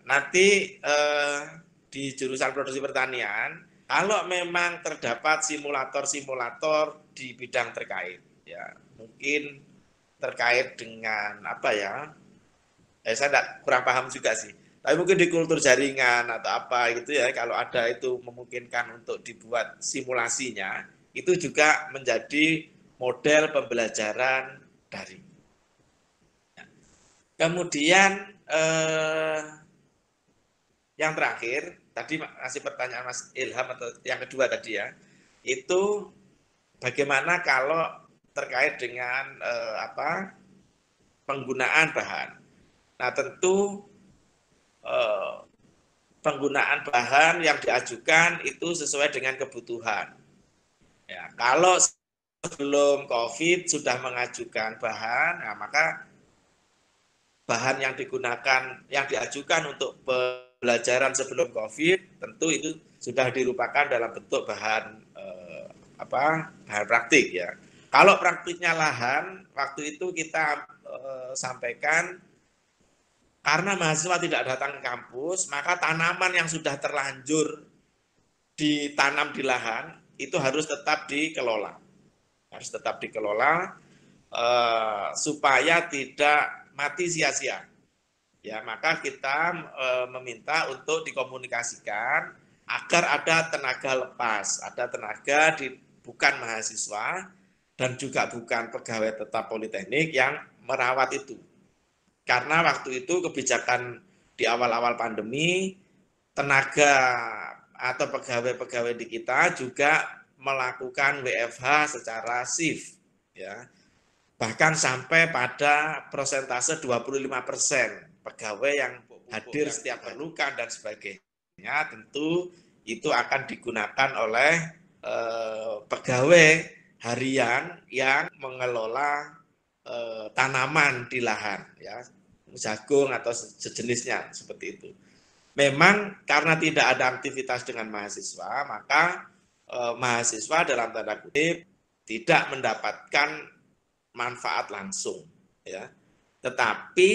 nanti di jurusan produksi pertanian, kalau memang terdapat simulator-simulator di bidang terkait, ya mungkin terkait dengan apa ya, saya kurang paham juga sih. Tapi mungkin di kultur jaringan atau apa gitu ya, kalau ada itu memungkinkan untuk dibuat simulasinya, itu juga menjadi model pembelajaran daring. Kemudian yang terakhir, tadi masih pertanyaan Mas Ilham atau yang kedua tadi ya, itu bagaimana kalau terkait dengan penggunaan bahan. Nah tentu penggunaan bahan yang diajukan itu sesuai dengan kebutuhan. Ya, kalau sebelum COVID sudah mengajukan bahan, nah maka bahan yang digunakan, yang diajukan untuk pembelajaran sebelum COVID, tentu itu sudah dirupakan dalam bentuk bahan bahan praktik ya. Kalau praktiknya lahan, waktu itu kita sampaikan karena mahasiswa tidak datang ke kampus, maka tanaman yang sudah terlanjur ditanam di lahan itu harus tetap dikelola. Harus tetap dikelola supaya tidak mati sia-sia. Ya, maka kita meminta untuk dikomunikasikan agar ada tenaga lepas, ada tenaga bukan mahasiswa dan juga bukan pegawai tetap politeknik yang merawat itu. Karena waktu itu kebijakan di awal-awal pandemi, tenaga atau pegawai-pegawai di kita juga melakukan WFH secara shift, ya. Bahkan sampai pada persentase 25% pegawai yang hadir setiap perlukan dan sebagainya, tentu itu akan digunakan oleh pegawai harian yang mengelola tanaman di lahan, ya, jagung atau sejenisnya seperti itu. Memang karena tidak ada aktivitas dengan mahasiswa, maka mahasiswa dalam tanda kutip tidak mendapatkan manfaat langsung, ya. Tetapi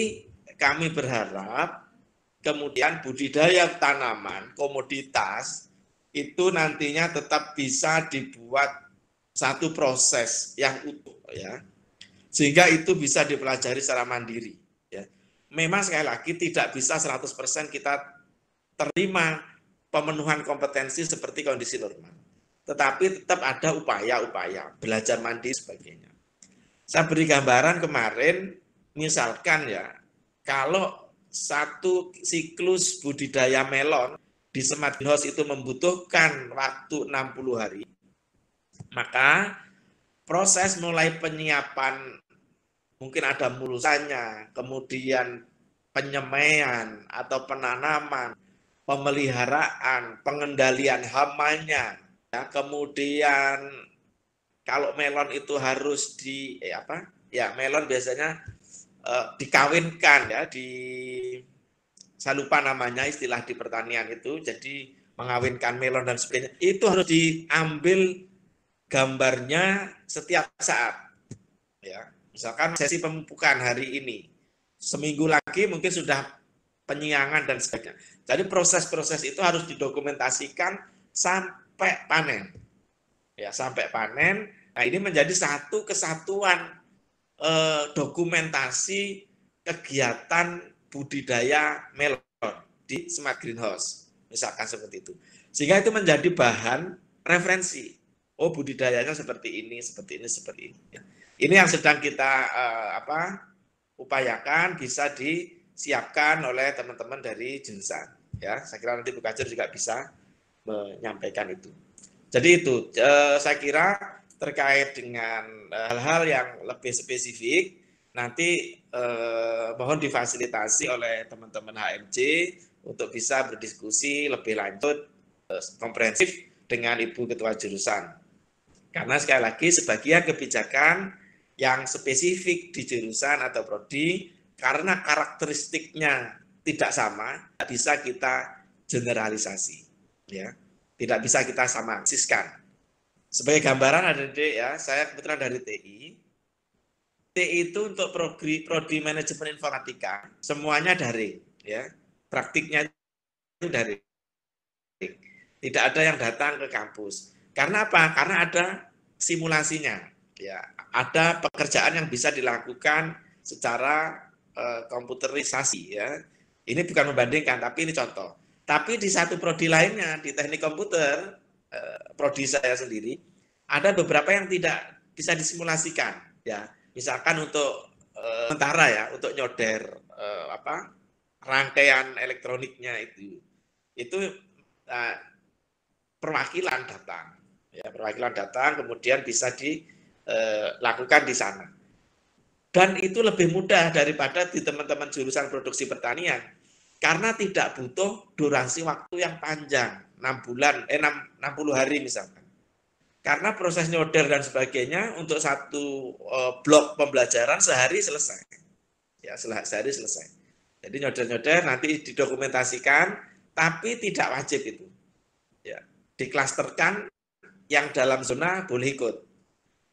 kami berharap kemudian budidaya tanaman komoditas itu nantinya tetap bisa dibuat satu proses yang utuh, ya, sehingga itu bisa dipelajari secara mandiri, ya. Memang sekali lagi tidak bisa 100% kita terima pemenuhan kompetensi seperti kondisi normal, tetapi tetap ada upaya-upaya belajar mandiri sebagainya. Saya beri gambaran kemarin, misalkan ya, kalau satu siklus budidaya melon di smart greenhouse itu membutuhkan waktu 60 hari, maka proses mulai penyiapan, mungkin ada mulusannya, kemudian penyemaian atau penanaman, pemeliharaan, pengendalian hamanya, ya, kemudian kalau melon itu harus melon biasanya dikawinkan, ya, saya lupa namanya istilah di pertanian itu, jadi mengawinkan melon dan sebagainya, itu harus diambil gambarnya setiap saat, ya. Misalkan sesi pemupukan hari ini, seminggu lagi mungkin sudah penyiangan dan sebagainya. Jadi proses-proses itu harus didokumentasikan sampai panen, ya, sampai panen. Nah, ini menjadi satu kesatuan dokumentasi kegiatan budidaya melon di smart greenhouse, misalkan seperti itu. Sehingga itu menjadi bahan referensi. Oh, budidayanya seperti ini, seperti ini, seperti ini. Ini yang sedang kita upayakan bisa disiapkan oleh teman-teman dari jurusan. Ya, saya kira nanti Bu Kajur juga bisa menyampaikan itu. Jadi itu saya kira terkait dengan hal-hal yang lebih spesifik nanti mohon difasilitasi oleh teman-teman HMJ untuk bisa berdiskusi lebih lanjut komprehensif dengan Ibu Ketua Jurusan. Karena sekali lagi sebagian kebijakan yang spesifik di jurusan atau prodi karena karakteristiknya tidak sama, tidak bisa kita generalisasi, ya. Tidak bisa kita samaiskan. Sebagai gambaran adik-adik, ya, saya kebetulan dari TI. TI itu untuk prodi manajemen informatika semuanya daring, ya. praktiknya itu dari tidak ada yang datang ke kampus. Karena apa? Karena ada simulasinya. Ya, ada pekerjaan yang bisa dilakukan secara komputerisasi ya. Ini bukan membandingkan, tapi ini contoh. Tapi di satu prodi lainnya, di teknik komputer, prodi saya sendiri, ada beberapa yang tidak bisa disimulasikan. Ya, misalkan untuk sementara ya, untuk nyoder rangkaian elektroniknya itu perwakilan datang, ya perwakilan datang, kemudian bisa dilakukan di sana. Dan itu lebih mudah daripada di teman-teman jurusan produksi pertanian, karena tidak butuh durasi waktu yang panjang, 60 hari misalkan. Karena proses nyoder dan sebagainya untuk satu blok pembelajaran sehari selesai. Ya, sehari selesai. Jadi nyoder-nyoder nanti didokumentasikan, tapi tidak wajib itu. Ya, diklasterkan yang dalam zona boleh ikut.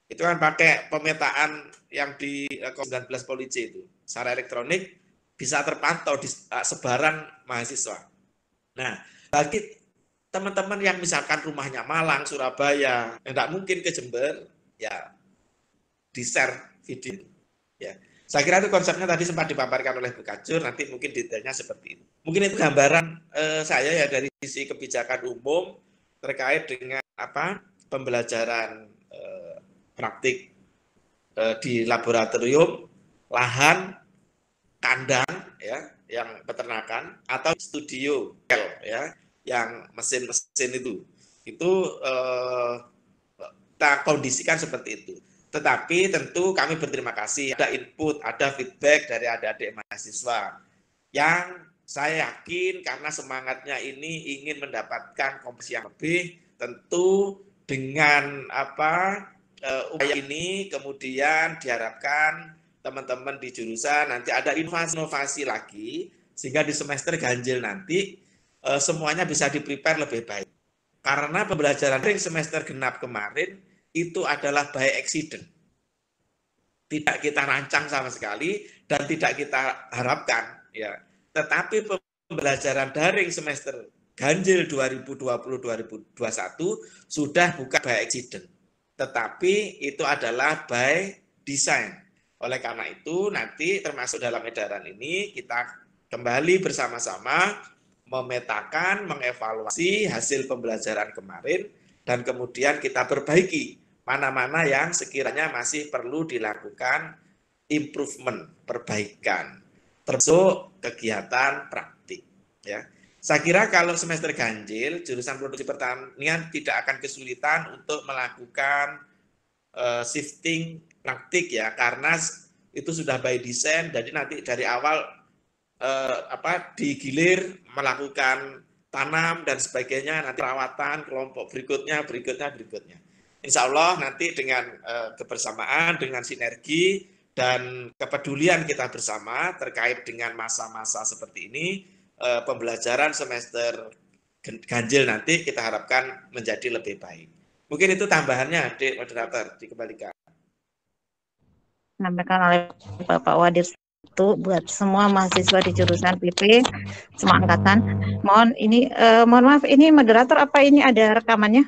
Itu kan pakai pemetaan yang di 19 Police itu. Secara elektronik bisa terpantau di sebaran mahasiswa. Nah, bagi teman-teman yang misalkan rumahnya Malang, Surabaya, tidak mungkin ke Jember, ya di-share video. Ya. Saya kira itu konsepnya tadi sempat dipaparkan oleh Bu Kajur, nanti mungkin detailnya seperti itu. Mungkin itu gambaran saya ya dari sisi kebijakan umum terkait dengan pembelajaran praktik di laboratorium, lahan, kandang ya, yang peternakan atau studio ya, yang mesin-mesin itu kita kondisikan seperti itu. Tetapi tentu kami berterima kasih ada input, ada feedback dari adik-adik mahasiswa yang saya yakin karena semangatnya ini ingin mendapatkan kompetensi yang lebih, tentu dengan upaya ini kemudian diharapkan teman-teman di jurusan nanti ada inovasi lagi sehingga di semester ganjil nanti semuanya bisa di-prepare lebih baik. Karena pembelajaran semester genap kemarin itu adalah by accident. Tidak kita rancang sama sekali dan tidak kita harapkan ya. Tetapi pembelajaran daring semester ganjil 2020-2021 sudah bukan by accident. Tetapi itu adalah by design. Oleh karena itu nanti termasuk dalam edaran ini kita kembali bersama-sama memetakan, mengevaluasi hasil pembelajaran kemarin dan kemudian kita perbaiki mana-mana yang sekiranya masih perlu dilakukan improvement, perbaikan, termasuk kegiatan praktik. Ya, saya kira kalau semester ganjil jurusan produksi pertanian tidak akan kesulitan untuk melakukan shifting praktik ya, karena itu sudah by design. Jadi nanti dari awal digilir melakukan tanam dan sebagainya, nanti perawatan kelompok berikutnya. Insya Allah nanti dengan kebersamaan, dengan sinergi dan kepedulian kita bersama terkait dengan masa-masa seperti ini, pembelajaran semester ganjil nanti kita harapkan menjadi lebih baik. Mungkin itu tambahannya, Adik Moderator, dikembalikan. Sampaikan oleh Bapak Wadir itu buat semua mahasiswa di jurusan PP semua angkatan. Mohon maaf, ini moderator apa ini ada rekamannya?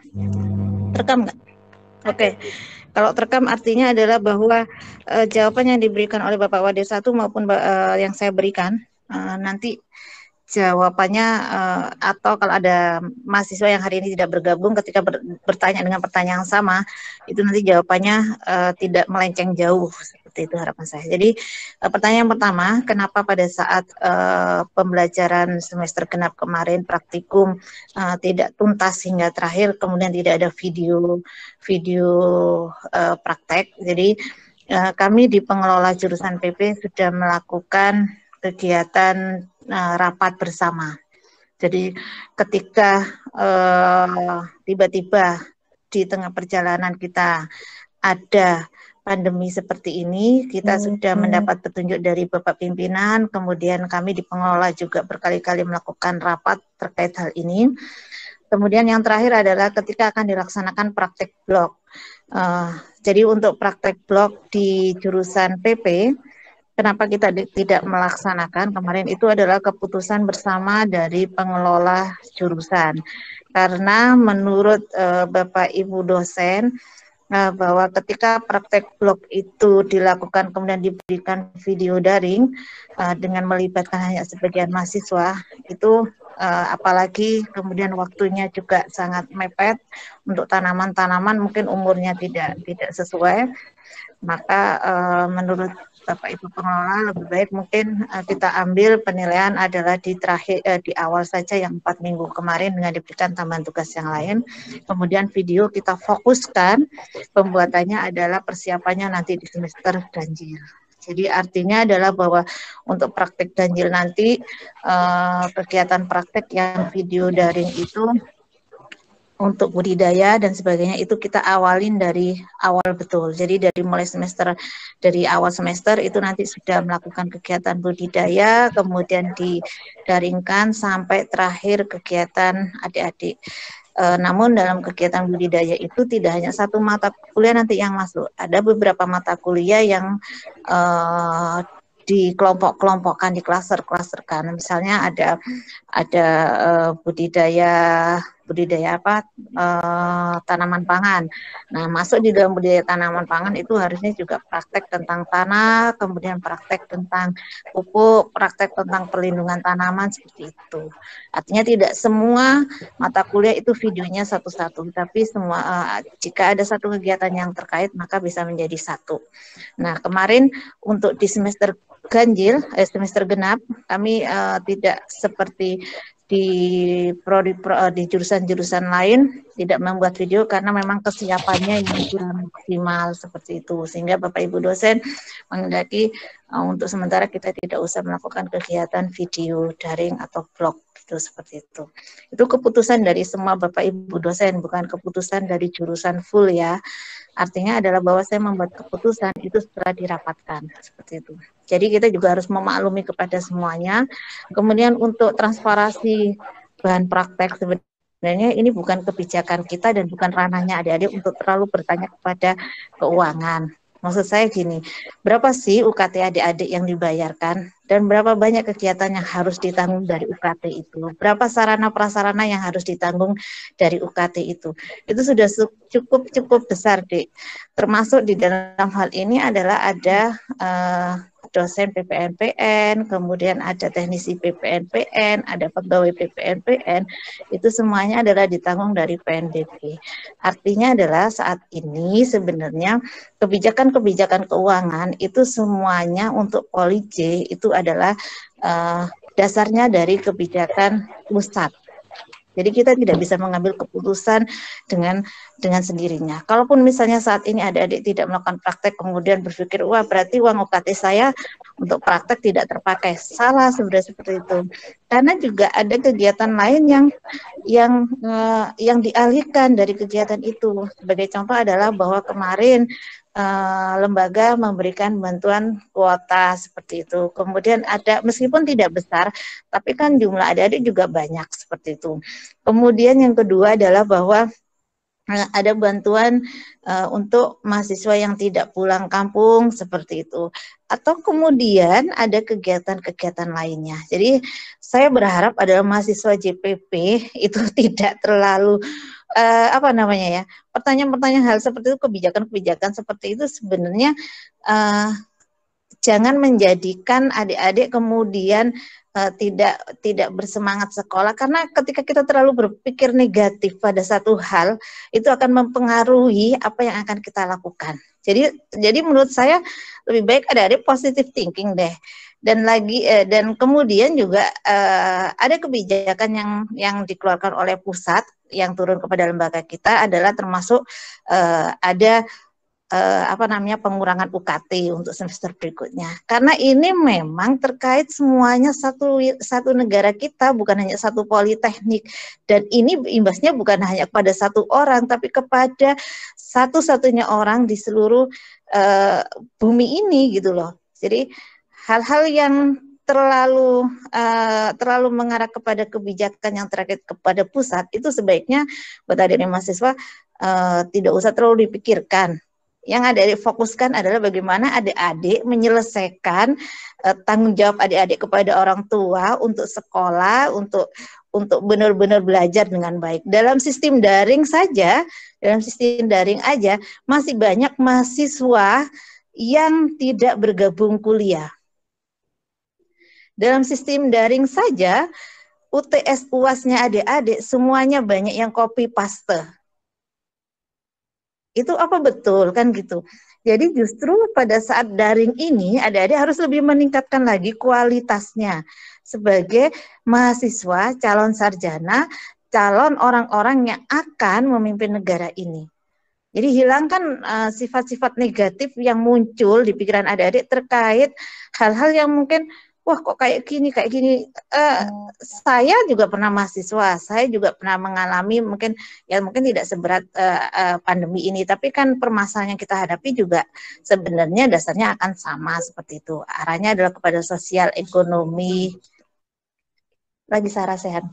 Terekam nggak? Oke. Kalau terekam artinya adalah bahwa jawaban yang diberikan oleh Bapak Wadir 1 maupun yang saya berikan nanti jawabannya atau kalau ada mahasiswa yang hari ini tidak bergabung ketika bertanya dengan pertanyaan yang sama, itu nanti jawabannya tidak melenceng jauh, seperti itu harapan saya. Jadi pertanyaan pertama, kenapa pada saat pembelajaran semester genap kemarin praktikum tidak tuntas hingga terakhir, kemudian tidak ada video praktek. Jadi kami di pengelola jurusan PP sudah melakukan kegiatan rapat bersama. Jadi ketika tiba-tiba di tengah perjalanan kita ada pandemi seperti ini, kita sudah mendapat petunjuk dari Bapak Pimpinan, kemudian kami di pengelola juga berkali-kali melakukan rapat terkait hal ini. Kemudian yang terakhir adalah ketika akan dilaksanakan praktek blok. Jadi untuk praktek blok di jurusan PP, Kenapa kita tidak melaksanakan kemarin itu adalah keputusan bersama dari pengelola jurusan. Karena menurut Bapak Ibu dosen bahwa ketika praktek blog itu dilakukan kemudian diberikan video daring dengan melibatkan hanya sebagian mahasiswa itu apalagi kemudian waktunya juga sangat mepet untuk tanaman-tanaman mungkin umurnya tidak sesuai, maka menurut Bapak Ibu pengelola lebih baik mungkin kita ambil penilaian adalah di terakhir di awal saja yang 4 minggu kemarin dengan diberikan tambahan tugas yang lain. Kemudian video kita fokuskan pembuatannya adalah persiapannya nanti di semester ganjil. Jadi artinya adalah bahwa untuk praktek ganjil nanti kegiatan praktek yang video daring itu untuk budidaya dan sebagainya itu kita awalin dari awal betul. Jadi dari awal semester itu nanti sudah melakukan kegiatan budidaya, kemudian didaringkan sampai terakhir kegiatan adik-adik. Namun dalam kegiatan budidaya itu tidak hanya satu mata kuliah nanti yang masuk, ada beberapa mata kuliah yang dikelompok-kelompokkan, di klaster-klasterkan. Misalnya ada budidaya tanaman pangan. Nah, masuk di dalam budidaya tanaman pangan itu harusnya juga praktek tentang tanah, kemudian praktek tentang pupuk, praktek tentang perlindungan tanaman seperti itu. Artinya tidak semua mata kuliah itu videonya satu-satu, tapi semua jika ada satu kegiatan yang terkait maka bisa menjadi satu. Nah, kemarin untuk di semester ganjil, semester genap, kami tidak seperti di jurusan-jurusan lain tidak membuat video karena memang kesiapannya yang kurang maksimal seperti itu, sehingga Bapak Ibu dosen menghendaki untuk sementara kita tidak usah melakukan kegiatan video daring atau vlog gitu, seperti itu. Itu keputusan dari semua Bapak Ibu dosen, bukan keputusan dari jurusan full ya. Artinya adalah bahwa saya membuat keputusan itu setelah dirapatkan seperti itu. Jadi kita juga harus memaklumi kepada semuanya. Kemudian untuk transparansi bahan praktek sebenarnya ini bukan kebijakan kita dan bukan ranahnya adik-adik untuk terlalu bertanya kepada keuangan. Maksud saya gini, berapa sih UKT adik-adik yang dibayarkan dan berapa banyak kegiatan yang harus ditanggung dari UKT itu? Berapa sarana prasarana yang harus ditanggung dari UKT itu? Itu sudah cukup besar, Dik. Termasuk di dalam hal ini adalah ada dosen PPNPN, kemudian ada teknisi PPNPN, ada pegawai PPNPN, itu semuanya adalah ditanggung dari PNBP. Artinya adalah saat ini sebenarnya kebijakan-kebijakan keuangan itu semuanya untuk Poli J itu adalah dasarnya dari kebijakan pusat. Jadi kita tidak bisa mengambil keputusan dengan sendirinya. Kalaupun misalnya saat ini adik-adik tidak melakukan praktek kemudian berpikir, wah berarti uang UKT saya untuk praktek tidak terpakai. Salah sebenarnya seperti itu. Karena juga ada kegiatan lain yang dialihkan dari kegiatan itu. Sebagai contoh adalah bahwa kemarin lembaga memberikan bantuan kuota seperti itu. Kemudian ada, meskipun tidak besar, tapi kan jumlah adik-adik juga banyak seperti itu. Kemudian yang kedua adalah bahwa ada bantuan untuk mahasiswa yang tidak pulang kampung seperti itu. Atau kemudian ada kegiatan-kegiatan lainnya. Jadi saya berharap adalah mahasiswa JPP itu tidak terlalu pertanyaan-pertanyaan hal seperti itu, kebijakan-kebijakan seperti itu sebenarnya jangan menjadikan adik-adik kemudian tidak bersemangat sekolah, karena ketika kita terlalu berpikir negatif pada satu hal itu akan mempengaruhi apa yang akan kita lakukan. Jadi menurut saya lebih baik adik-adik positive thinking deh. Dan kemudian juga ada kebijakan yang dikeluarkan oleh pusat yang turun kepada lembaga kita adalah termasuk ada pengurangan UKT untuk semester berikutnya. Karena ini memang terkait semuanya satu negara kita, bukan hanya satu politeknik. Dan ini imbasnya bukan hanya kepada satu orang, tapi kepada satu-satunya orang di seluruh bumi ini gitu loh. Jadi hal-hal yang terlalu mengarah kepada kebijakan yang terkait kepada pusat itu sebaiknya buat adik-adik mahasiswa tidak usah terlalu dipikirkan. Yang adik-adik fokuskan adalah bagaimana adik-adik menyelesaikan tanggung jawab adik-adik kepada orang tua untuk sekolah, untuk benar-benar belajar dengan baik. Dalam sistem daring saja, dalam sistem daring aja masih banyak mahasiswa yang tidak bergabung kuliah. Dalam sistem daring saja, UTS UAS-nya adik-adik semuanya banyak yang copy paste. Itu apa betul kan gitu. Jadi justru pada saat daring ini adik-adik harus lebih meningkatkan lagi kualitasnya sebagai mahasiswa, calon sarjana, calon orang-orang yang akan memimpin negara ini. Jadi hilangkan sifat-sifat negatif yang muncul di pikiran adik-adik terkait hal-hal yang mungkin wah kok kayak gini. Saya juga pernah mahasiswa, saya juga pernah mengalami mungkin tidak seberat pandemi ini, tapi kan permasalahan yang kita hadapi juga sebenarnya dasarnya akan sama seperti itu. Arahnya adalah kepada sosial ekonomi, lagi Sarah sehat,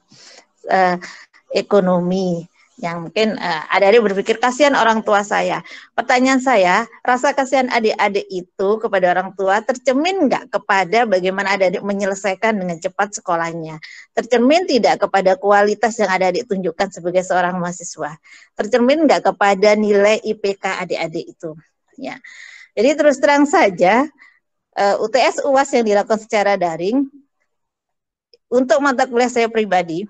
ekonomi yang mungkin adik-adik berpikir kasihan orang tua saya. Pertanyaan saya, rasa kasihan adik-adik itu kepada orang tua tercermin nggak kepada bagaimana adik-adik menyelesaikan dengan cepat sekolahnya? Tercermin tidak kepada kualitas yang adik-adik tunjukkan sebagai seorang mahasiswa? Tercermin nggak kepada nilai IPK adik-adik itu? Ya. Jadi terus terang saja, UTS UAS yang dilakukan secara daring, untuk mata kuliah saya pribadi,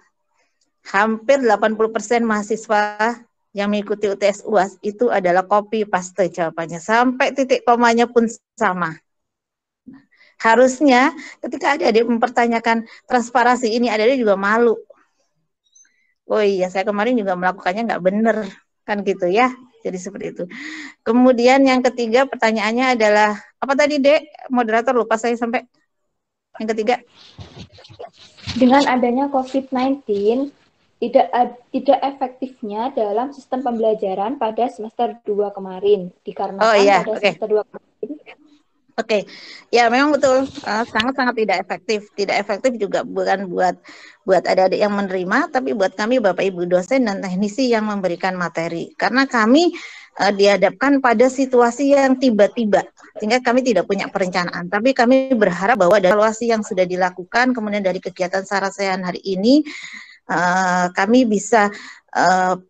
hampir 80% mahasiswa yang mengikuti UTS UAS itu adalah copy paste jawabannya. Sampai titik komanya pun sama. Harusnya ketika adik-adik mempertanyakan transparansi ini, adik-adik juga malu. Oh iya, saya kemarin juga melakukannya nggak benar. Kan gitu ya. Jadi seperti itu. Kemudian yang ketiga pertanyaannya adalah, apa tadi Dek? Moderator lupa saya sampai. Yang ketiga. Dengan adanya COVID-19, tidak efektifnya dalam sistem pembelajaran pada semester 2 kemarin dikarenakan semester 2 kemarin. Oke, ya memang betul, sangat-sangat tidak efektif. Tidak efektif juga bukan buat adik-adik yang menerima, tapi buat kami Bapak Ibu dosen dan teknisi yang memberikan materi. Karena kami dihadapkan pada situasi yang tiba-tiba, sehingga kami tidak punya perencanaan. Tapi kami berharap bahwa dari evaluasi yang sudah dilakukan, kemudian dari kegiatan Sarasehan hari ini, kami bisa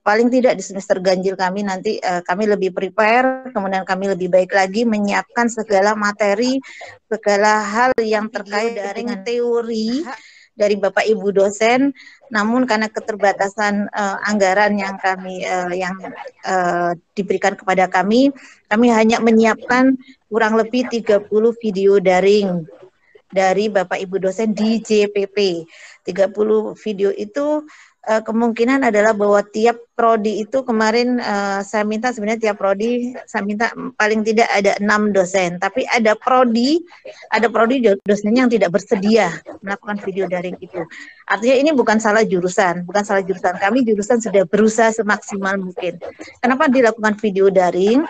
paling tidak di semester ganjil kami nanti kami lebih prepare, kemudian kami lebih baik lagi menyiapkan segala materi, segala hal yang terkait dengan teori dari Bapak Ibu dosen. Namun karena keterbatasan anggaran yang kami diberikan kepada kami hanya menyiapkan kurang lebih 30 video daring dari Bapak Ibu dosen di JPP. 30 video itu kemungkinan adalah bahwa tiap prodi itu kemarin saya minta sebenarnya tiap prodi saya minta paling tidak ada 6 dosen, tapi ada prodi dosennya yang tidak bersedia melakukan video daring itu. Artinya ini bukan salah jurusan, kami jurusan sudah berusaha semaksimal mungkin. Kenapa dilakukan video daring?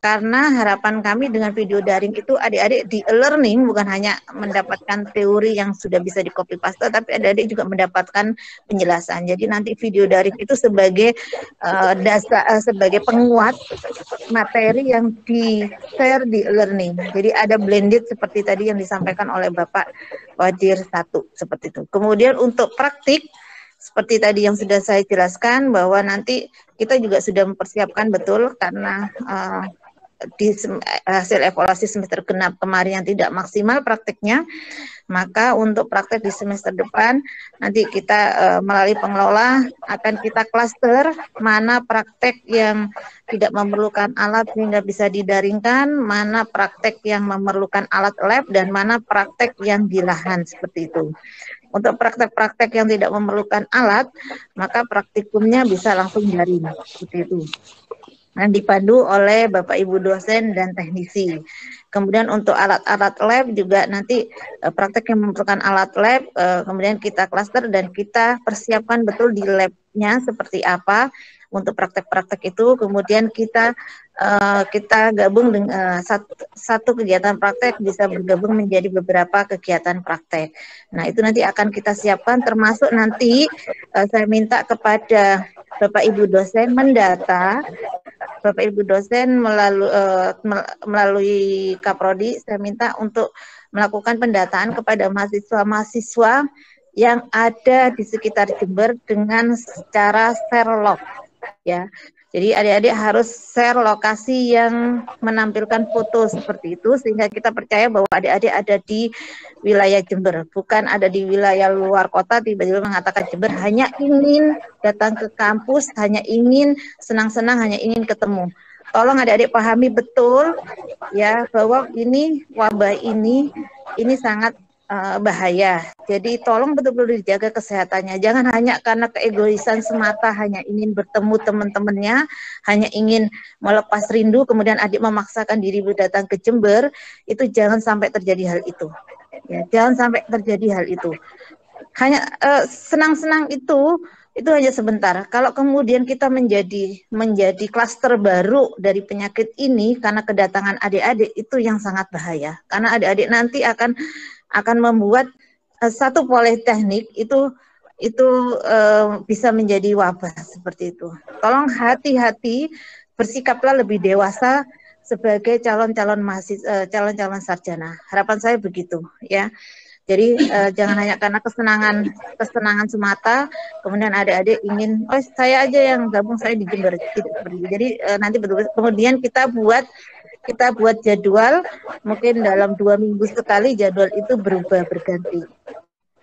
Karena harapan kami dengan video daring itu adik-adik di e-learning bukan hanya mendapatkan teori yang sudah bisa di copy paste, tapi adik-adik juga mendapatkan penjelasan. Jadi nanti video daring itu sebagai sebagai penguat materi yang di-share di e-learning. Jadi ada blended seperti tadi yang disampaikan oleh Bapak Wadir 1 seperti itu. Kemudian untuk praktik seperti tadi yang sudah saya jelaskan bahwa nanti kita juga sudah mempersiapkan betul karena di hasil evaluasi semester genap kemarin yang tidak maksimal prakteknya, maka untuk praktek di semester depan nanti kita melalui pengelola akan kita klaster mana praktek yang tidak memerlukan alat sehingga bisa didaringkan, mana praktek yang memerlukan alat lab, dan mana praktek yang di lahan seperti itu. Untuk praktek-praktek yang tidak memerlukan alat, maka praktikumnya bisa langsung daring seperti itu. Yang dipandu oleh Bapak Ibu dosen dan teknisi. Kemudian untuk alat-alat lab juga nanti praktek yang memerlukan alat lab, kemudian kita klaster dan kita persiapkan betul di labnya seperti apa untuk praktek-praktek itu. Kemudian kita gabung dengan satu kegiatan praktek bisa bergabung menjadi beberapa kegiatan praktek. Nah itu nanti akan kita siapkan, termasuk nanti saya minta kepada Bapak Ibu dosen mendata Bapak Ibu dosen melalui Kaprodi, saya minta untuk melakukan pendataan kepada mahasiswa-mahasiswa yang ada di sekitar Jember dengan secara share log, ya. Jadi adik-adik harus share lokasi yang menampilkan foto seperti itu sehingga kita percaya bahwa adik-adik ada di wilayah Jember, bukan ada di wilayah luar kota tiba-tiba mengatakan Jember, hanya ingin datang ke kampus, hanya ingin senang-senang, hanya ingin ketemu. Tolong adik-adik pahami betul ya bahwa ini wabah ini sangat bahaya. Jadi tolong betul-betul dijaga kesehatannya. Jangan hanya karena keegoisan semata, hanya ingin bertemu teman-temannya, hanya ingin melepas rindu, kemudian adik memaksakan diri datang ke Jember, itu jangan sampai terjadi hal itu. Ya, jangan sampai terjadi hal itu. Hanya senang-senang itu hanya sebentar. Kalau kemudian kita menjadi klaster baru dari penyakit ini karena kedatangan adik-adik, itu yang sangat bahaya. Karena adik-adik nanti akan membuat satu politeknik itu bisa menjadi wabah seperti itu. Tolong hati-hati, bersikaplah lebih dewasa sebagai calon-calon mahasiswa, calon-calon sarjana. Harapan saya begitu, ya. Jadi jangan hanya karena kesenangan semata, kemudian adik-adik ingin, oh saya aja yang gabung, saya di Jember. Jadi nanti betul-betul kemudian kita buat jadwal, mungkin dalam 2 minggu sekali jadwal itu berubah berganti.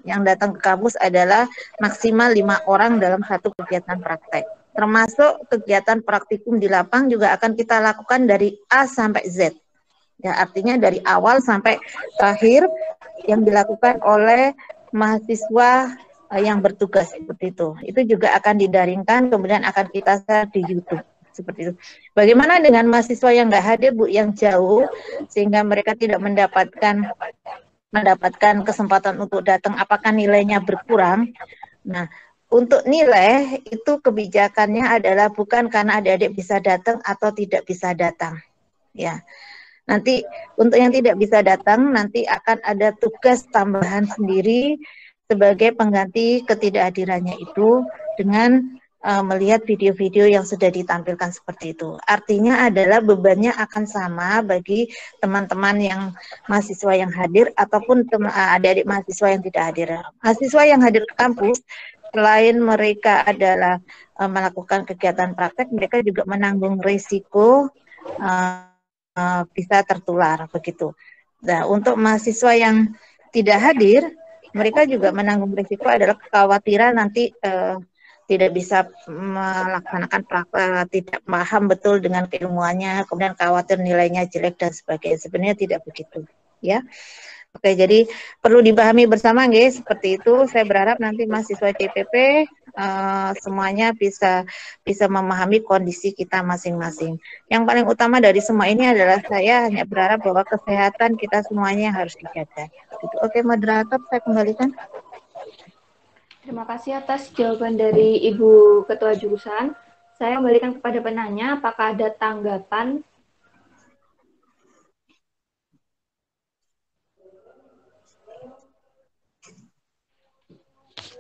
Yang datang ke kampus adalah maksimal 5 orang dalam satu kegiatan praktek. Termasuk kegiatan praktikum di lapang juga akan kita lakukan dari A sampai Z. Ya, artinya dari awal sampai akhir yang dilakukan oleh mahasiswa yang bertugas seperti itu. Itu juga akan didaringkan, kemudian akan kita share di YouTube. Seperti itu. Bagaimana dengan mahasiswa yang nggak hadir, Bu, yang jauh, sehingga mereka tidak mendapatkan kesempatan untuk datang, apakah nilainya berkurang? Nah, untuk nilai itu kebijakannya adalah bukan karena adik-adik bisa datang atau tidak bisa datang. Ya. Nanti untuk yang tidak bisa datang, nanti akan ada tugas tambahan sendiri sebagai pengganti ketidakhadirannya itu dengan melihat video-video yang sudah ditampilkan seperti itu. Artinya adalah bebannya akan sama bagi teman-teman yang mahasiswa yang hadir ataupun adik-adik mahasiswa yang tidak hadir. Mahasiswa yang hadir ke kampus, selain mereka adalah melakukan kegiatan praktek, mereka juga menanggung risiko bisa tertular begitu. Nah, untuk mahasiswa yang tidak hadir, mereka juga menanggung risiko adalah kekhawatiran nanti tidak bisa melaksanakan praktek, tidak paham betul dengan keilmuannya, kemudian khawatir nilainya jelek dan sebagainya. Sebenarnya tidak begitu, ya. Oke, jadi perlu dipahami bersama, guys. Seperti itu. Saya berharap nanti mahasiswa CPP semuanya bisa memahami kondisi kita masing-masing. Yang paling utama dari semua ini adalah saya hanya berharap bahwa kesehatan kita semuanya harus dijaga. Oke, moderator, saya kembalikan. Terima kasih atas jawaban dari Ibu Ketua Jurusan. Saya kembalikan kepada penanya, apakah ada tanggapan?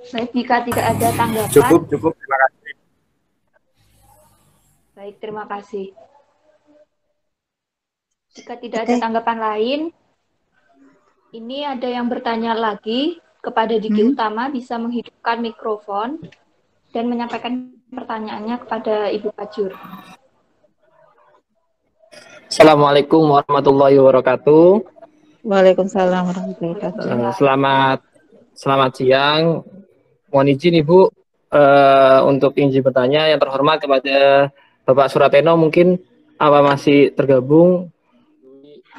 Baik, jika tidak ada tanggapan. Cukup, terima kasih. Baik, terima kasih. Jika tidak ada tanggapan lain, ini ada yang bertanya lagi kepada Diki Utama, bisa menghidupkan mikrofon dan menyampaikan pertanyaannya kepada Ibu Fajur. Assalamualaikum warahmatullahi wabarakatuh. Waalaikumsalam warahmatullahi wabarakatuh. Selamat siang. Mohon izin Ibu untuk izin bertanya yang terhormat kepada Bapak Surateno, mungkin apa masih tergabung?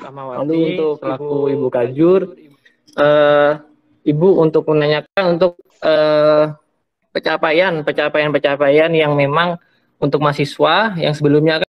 Lalu untuk Ibu Kajur, Ibu untuk menanyakan untuk pencapaian yang memang untuk mahasiswa yang sebelumnya